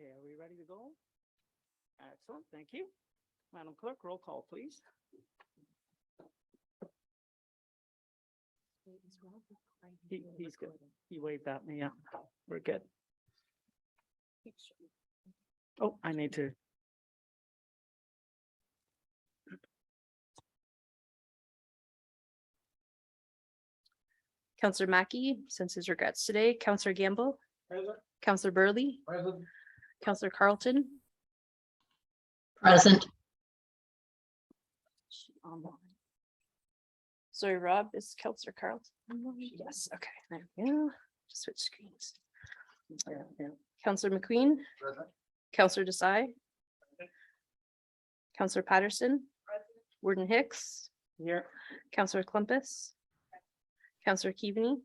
Okay, are we ready to go? Excellent, thank you. Madam Clerk, roll call, please. He's good. He waved at me, yeah. We're good. Oh, I need to. Councillor Mackey sends his regrets today. Councillor Gamble, Present. Councillor Burley, Present. Councillor Carlton, Present. sorry, Rob, is Councillor Carlton? Yes, okay, there we go. Just switch screens. Yeah. Councillor McQueen, Present. Councillor Desai, Councillor Patterson, Warden Hicks, Here. Councillor Clumpus, Councillor Keaveney,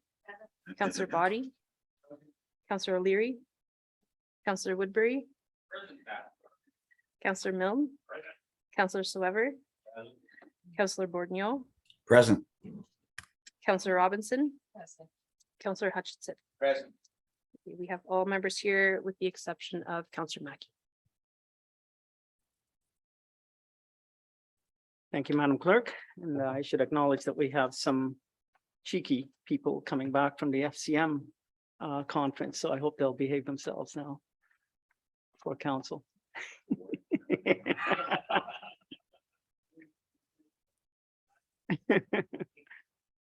Councillor Body, Councillor O'Leary, Councillor Woodbury, Councillor Milne, Councillor Soever, Councillor Bordenio, Present. Councillor Robinson, Councillor Hutchinson. Present. We have all members here with the exception of Councillor Mackey. Thank you, Madam Clerk. And I should acknowledge that we have some cheeky people coming back from the FCM conference, so I hope they'll behave themselves now for council.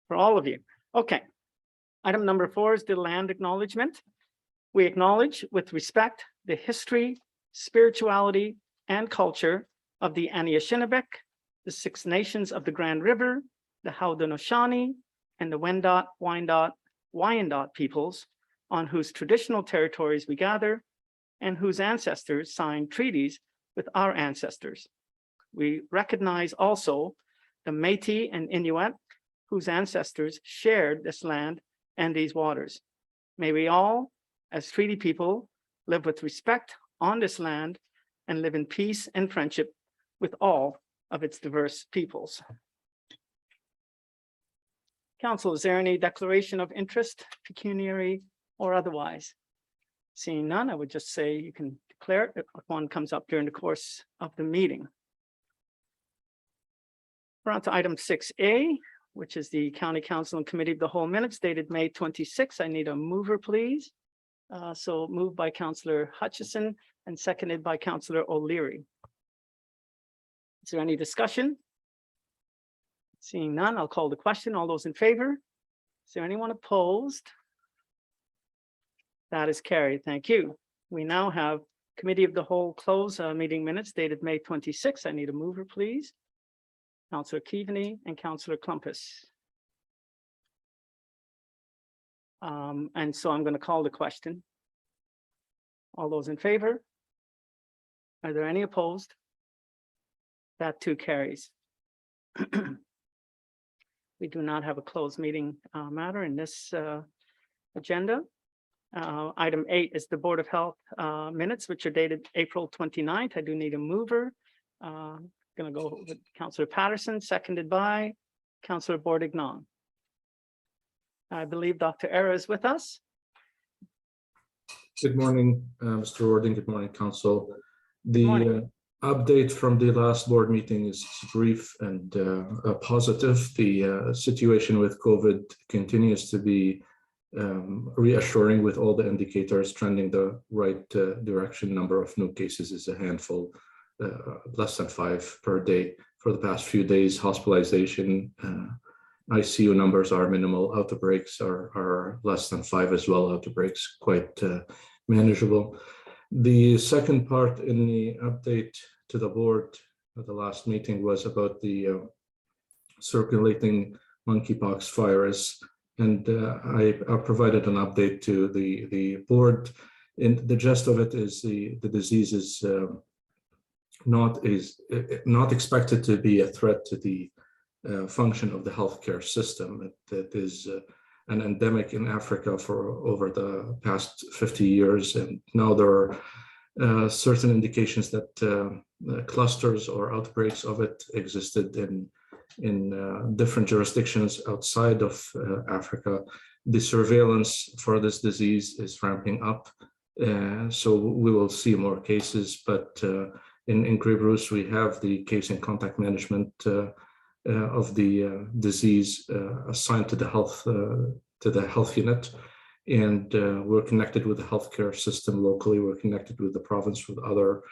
For all of you. Okay. Item number 4 is the land acknowledgement. We acknowledge with respect the history, spirituality, and culture of the Anishinaabe, the Six Nations of the Grand River, the Haudenosaunee, and the Wendat, Wyandot peoples, on whose traditional territories we gather and whose ancestors signed treaties with our ancestors. We recognize also the Métis and Inuit, whose ancestors shared this land and these waters. May we all, as treaty people, live with respect on this land and live in peace and friendship with all of its diverse peoples. Council, is there any declaration of interest, pecuniary or otherwise? Seeing none, I would just say you can declare it if one comes up during the course of the meeting. We're on to item 6A, which is the County Council and Committee of the Whole minutes dated May 26. I need a mover, please. So moved by Councillor Hutchison and seconded by Councillor O'Leary. Is there any discussion? Seeing none, I'll call the question. All those in favor? Is there anyone opposed? That is carried. Thank you. We now have Committee of the Whole close meeting minutes dated May 26. I need a mover, please. Councillor Keaveney and Councillor Clumpus. And so I'm going to call the question. All those in favor? Are there any opposed? That too carries. We do not have a closed meeting matter in this agenda. Item 8 is the Board of Health minutes, which are dated April 29th. I do need a mover. Going to go with Councillor Patterson, seconded by Councillor Bordignon. I believe Dr. Era is with us. Good morning, Mr. Warden. Good morning, Council. The update from the last board meeting is brief and positive. The situation with COVID continues to be reassuring, with all the indicators trending the right direction. Number of new cases is a handful, less than 5 per day for the past few days. Hospitalization, ICU numbers are minimal. Outbreaks are less than 5 as well. Outbreaks quite manageable. The second part in the update to the board at the last meeting was about the circulating monkeypox virus, and I provided an update to the board. And the gist of it is the disease is not expected to be a threat to the function of the healthcare system. It is an endemic in Africa for over the past 50 years, and now there are certain indications that clusters or outbreaks of it existed in different jurisdictions outside of Africa. The surveillance for this disease is ramping up. So we will see more cases, but in Grey Bruce, we have the case and contact management of the disease assigned to the health unit. And we're connected with the healthcare system locally. We're connected with the province, with other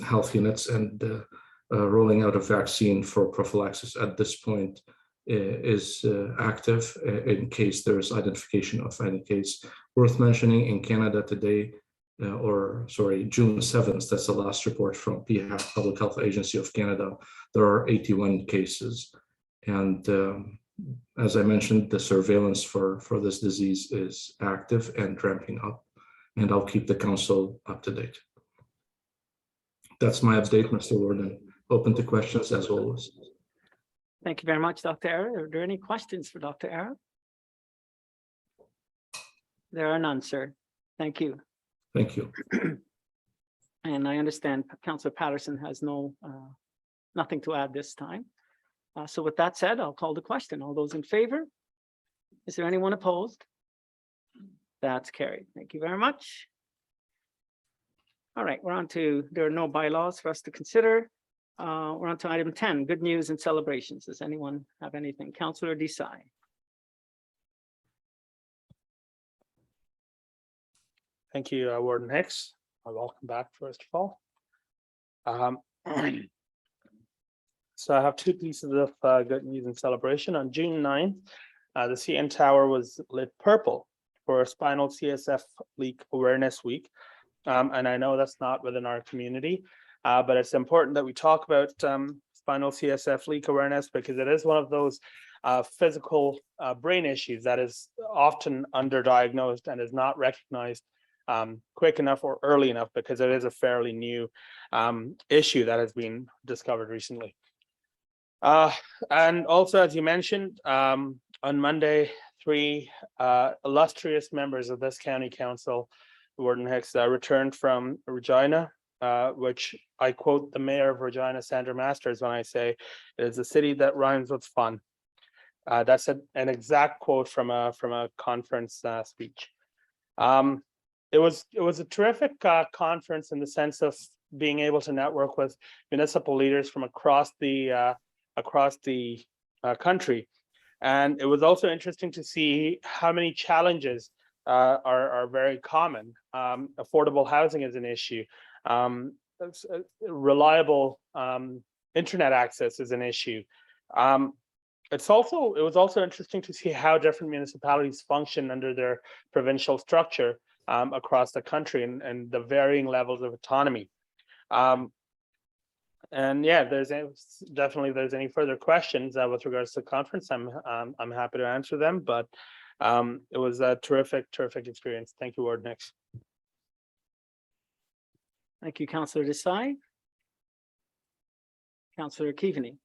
health units, and rolling out a vaccine for prophylaxis at this point is active in case there's identification of any case. Worth mentioning, in Canada today, June 7th, that's the last report from PHAC, Public Health Agency of Canada, there are 81 cases. And as I mentioned, the surveillance for this disease is active and ramping up, and I'll keep the council up to date. That's my update, Mr. Warden. Open to questions as always. Thank you very much, Dr. Ara. Are there any questions for Dr. Ara? There are none, sir. Thank you. Thank you. And I understand Councillor Patterson has nothing to add this time. So with that said, I'll call the question. All those in favor? Is there anyone opposed? That's carried. Thank you very much. All right, we're on to, there are no bylaws for us to consider. We're on to item 10, good news and celebrations. Does anyone have anything? Councillor Desai. Thank you, Warden Hicks. Welcome back, first of all. So I have two pieces of good news and celebration. On June 9th, the CN Tower was lit purple for Spinal CSF Leak Awareness Week. And I know that's not within our community, but it's important that we talk about spinal CSF leak awareness, because it is one of those physical brain issues that is often underdiagnosed and is not recognized quick enough or early enough, because it is a fairly new issue that has been discovered recently. And also, as you mentioned, on Monday, three illustrious members of this county council, Warden Hicks, returned from Regina, which I quote the mayor of Regina, Sandra Masters, when I say it is a city that rhymes with fun. That's an exact quote from a conference speech. It was a terrific conference in the sense of being able to network with municipal leaders from across the country, and it was also interesting to see how many challenges are very common. Affordable housing is an issue. Reliable internet access is an issue. It was also interesting to see how different municipalities function under their provincial structure across the country, and the varying levels of autonomy. And yeah, there's any further questions with regards to the conference, I'm happy to answer them, but it was a terrific experience. Thank you, Warden Hicks. Thank you, Councillor Desai. Councillor Keaveney.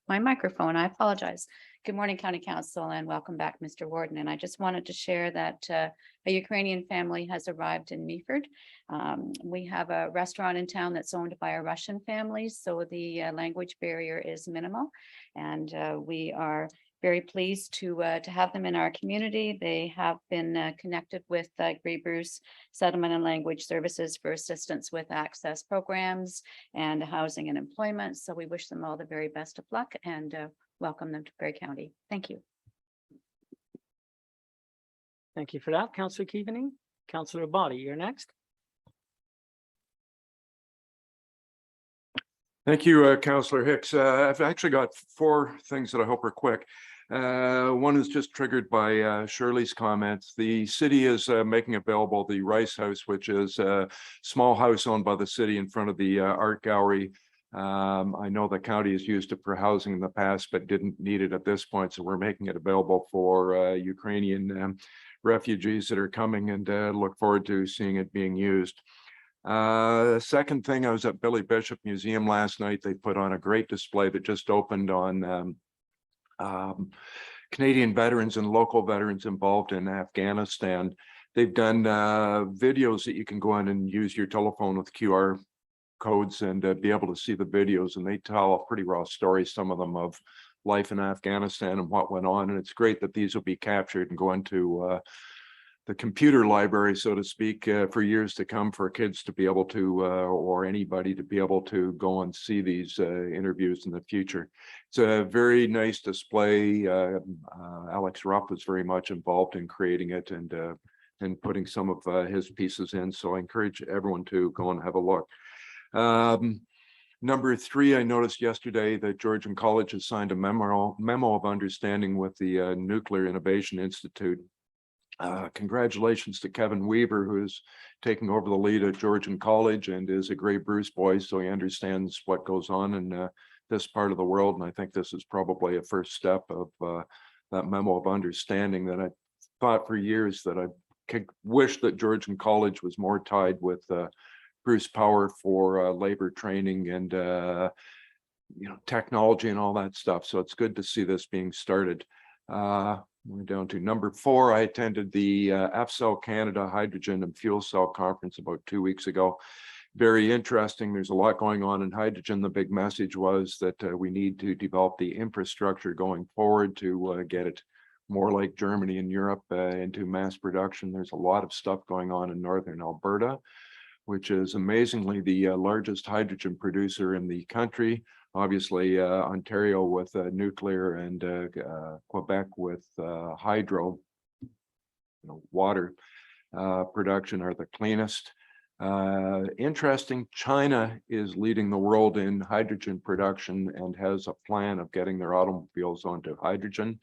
My microphone, I apologize. Good morning, County Council, and welcome back, Mr. Warden. And I just wanted to share that a Ukrainian family has arrived in Meaford. We have a restaurant in town that's owned by a Russian family, so the language barrier is minimal. And we are very pleased to have them in our community. They have been connected with Grey Bruce Settlement and Language Services for assistance with access programs and housing and employment. So we wish them all the very best of luck and welcome them to Grey County. Thank you. Thank you for that, Councillor Keaveney. Councillor Body, you're next. Thank you, Councillor Hicks. I've actually got four things that I hope are quick. One is just triggered by Shirley's comments. The city is making available the Rice House, which is a small house owned by the city in front of the art gallery. I know the county has used it for housing in the past, but didn't need it at this point. So we're making it available for Ukrainian refugees that are coming, and look forward to seeing it being used. Second thing, I was at Billy Bishop Museum last night. They put on a great display that just opened on Canadian veterans and local veterans involved in Afghanistan. They've done videos that you can go in and use your telephone with QR codes and be able to see the videos, and they tell a pretty raw story, some of them, of life in Afghanistan and what went on. And it's great that these will be captured and go into the computer library, so to speak, for years to come, for kids to be able to, or anybody to be able to go and see these interviews in the future. It's a very nice display. Alex Ruff was very much involved in creating it and putting some of his pieces in. So I encourage everyone to go and have a look. Number 3, I noticed yesterday that Georgian College has signed a memo of understanding with the Nuclear Innovation Institute. Congratulations to Kevin Weaver, who's taking over the lead at Georgian College and is a great Bruce boy, so he understands what goes on in this part of the world. And I think this is probably a first step of that memo of understanding that I thought for years that I wish that Georgian College was more tied with Bruce Power for labor training and technology and all that stuff. So it's good to see this being started. We're down to number 4. I attended the AFCEL Canada Hydrogen and Fuel Cell Conference about 2 weeks ago. Very interesting. There's a lot going on in hydrogen. The big message was that we need to develop the infrastructure going forward to get it more like Germany and Europe into mass production. There's a lot of stuff going on in northern Alberta, which is amazingly the largest hydrogen producer in the country. Obviously, Ontario with nuclear and Quebec with hydro, water production are the cleanest. Interesting, China is leading the world in hydrogen production and has a plan of getting their automobiles onto hydrogen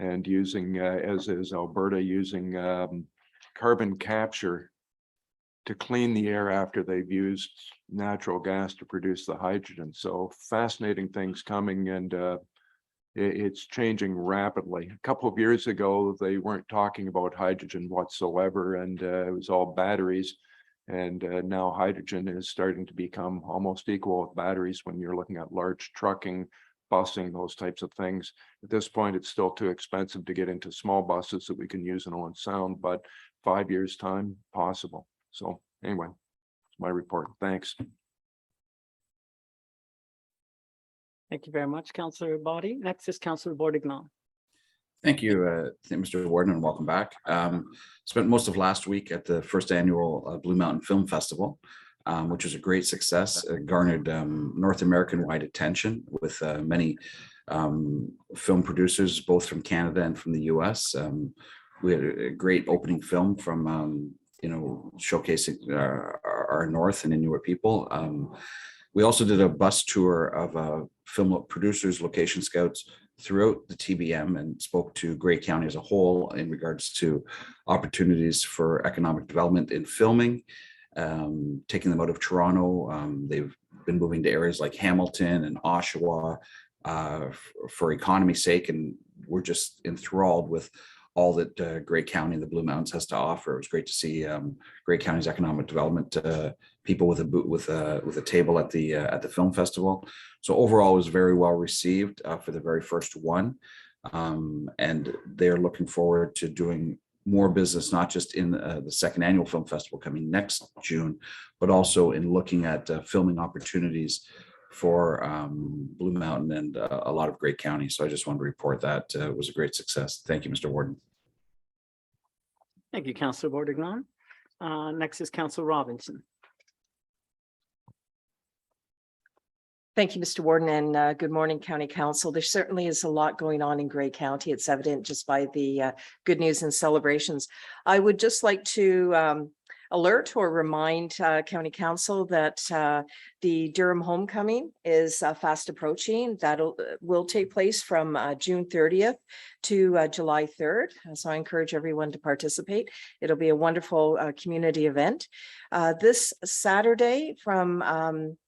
and using, as is Alberta, using carbon capture to clean the air after they've used natural gas to produce the hydrogen. So fascinating things coming, and it's changing rapidly. A couple of years ago, they weren't talking about hydrogen whatsoever, and it was all batteries. And now hydrogen is starting to become almost equal with batteries when you're looking at large trucking, busing, those types of things. At this point, it's still too expensive to get into small buses that we can use in Owen Sound, but 5 years' time, possible. So anyway, it's my report. Thanks. Thank you very much, Councillor Body. Next is Councillor Bordignon. Thank you, Mr. Warden, and welcome back. Spent most of last week at the first annual Blue Mountain Film Festival, which was a great success. It garnered North American-wide attention with many film producers, both from Canada and from the US. We had a great opening film from showcasing our North and Inuit people. We also did a bus tour of film producers, location scouts throughout the TBM, and spoke to Grey County as a whole in regards to opportunities for economic development in filming, taking them out of Toronto. They've been moving to areas like Hamilton and Oshawa for economy's sake, and we're just enthralled with all that Grey County and the Blue Mountains has to offer. It was great to see Grey County's economic development people with a table at the film festival. So overall, it was very well received for the very first one, and they're looking forward to doing more business, not just in the second annual film festival coming next June, but also in looking at filming opportunities for Blue Mountain and a lot of Grey County. So I just wanted to report that it was a great success. Thank you, Mr. Warden. Thank you, Councillor Bordignon. Next is Councillor Robinson. Thank you, Mr. Warden, and good morning, County Council. There certainly is a lot going on in Grey County. It's evident just by the good news and celebrations. I would just like to alert or remind County Council that the Durham Homecoming is fast approaching. That will take place from June 30th to July 3rd. So I encourage everyone to participate. It'll be a wonderful community event. This Saturday from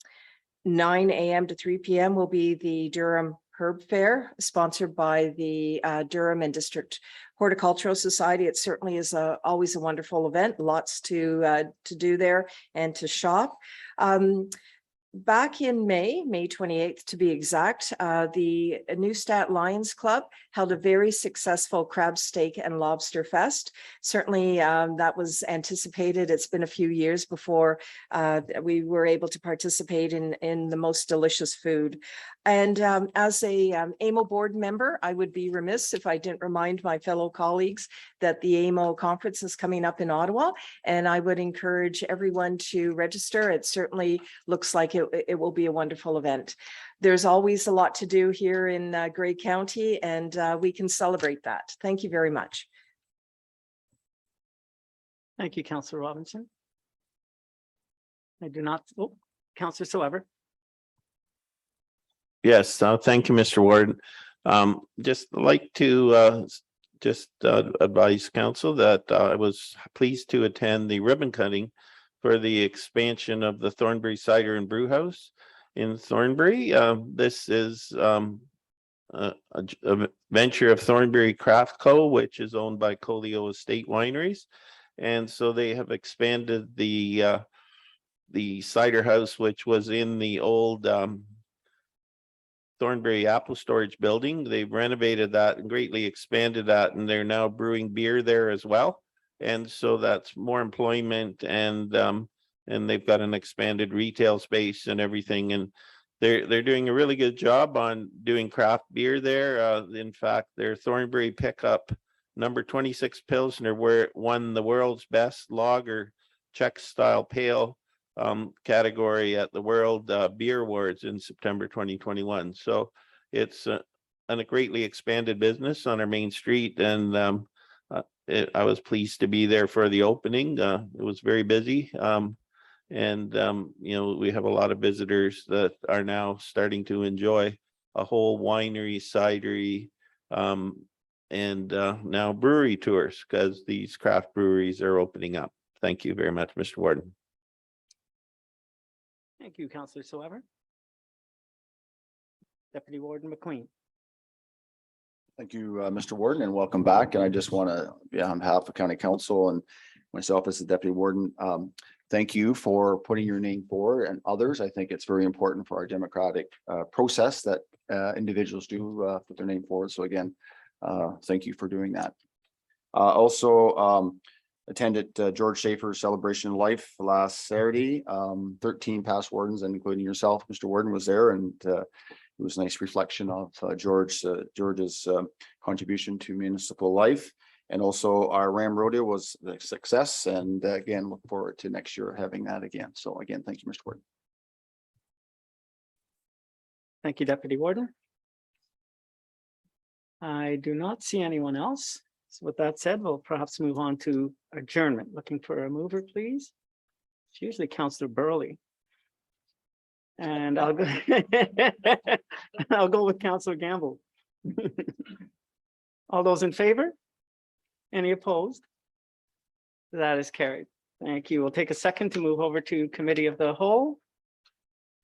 9 a.m. to 3 p.m. will be the Durham Herb Fair, sponsored by the Durham and District Horticultural Society. It certainly is always a wonderful event, lots to do there and to shop. Back in May 28th to be exact, the Newstat Lions Club held a very successful crab steak and lobster fest. Certainly that was anticipated. It's been a few years before we were able to participate in the most delicious food. And as a AMO board member, I would be remiss if I didn't remind my fellow colleagues that the AMO conference is coming up in Ottawa, and I would encourage everyone to register. It certainly looks like it will be a wonderful event. There's always a lot to do here in Grey County, and we can celebrate that. Thank you very much. Thank you, Councillor Robinson. I do not, oh, Councillor Silver. Yes, thank you, Mr. Warden. Just like to advise council that I was pleased to attend the ribbon cutting for the expansion of the Thornbury Cider and Brew House in Thornbury. This is a venture of Thornbury Craft Co., which is owned by Colio Estate Wineries. And so they have expanded the cider house, which was in the old Thornbury Apple Storage Building. They've renovated that and greatly expanded that, and they're now brewing beer there as well. And so that's more employment, and they've got an expanded retail space and everything. And they're doing a really good job on doing craft beer there. In fact, their Thornbury pickup number 26 Pilsner, where it won the world's best lager Czech style pale category at the World Beer Awards in September 2021. So it's a greatly expanded business on our main street, and I was pleased to be there for the opening. It was very busy, and you know, we have a lot of visitors that are now starting to enjoy a whole winery, cidery, and now brewery tours, because these craft breweries are opening up. Thank you very much, Mr. Warden. Thank you, Councillor Silver. Deputy Warden McQueen. Thank you, Mr. Warden, and welcome back. And I just want to, on behalf of County Council and myself as the Deputy Warden, thank you for putting your name forward and others. I think it's very important for our democratic process that individuals do put their name forward. So again, thank you for doing that. Also, attended George Schaefer's celebration of life last Saturday. 13 past wardens, and including yourself, Mr. Warden, was there, and it was a nice reflection of George's contribution to municipal life. And also our Ram Rodeo was a success, and again, look forward to next year having that again. So again, thank you, Mr. Warden. Thank you, Deputy Warden. I do not see anyone else. So with that said, we'll perhaps move on to adjournment. Looking for a mover, please. It's usually Councillor Burley. And I'll go, I'll go with Councillor Gamble. All those in favor? Any opposed? That is carried. Thank you. We'll take a second to move over to Committee of the Whole.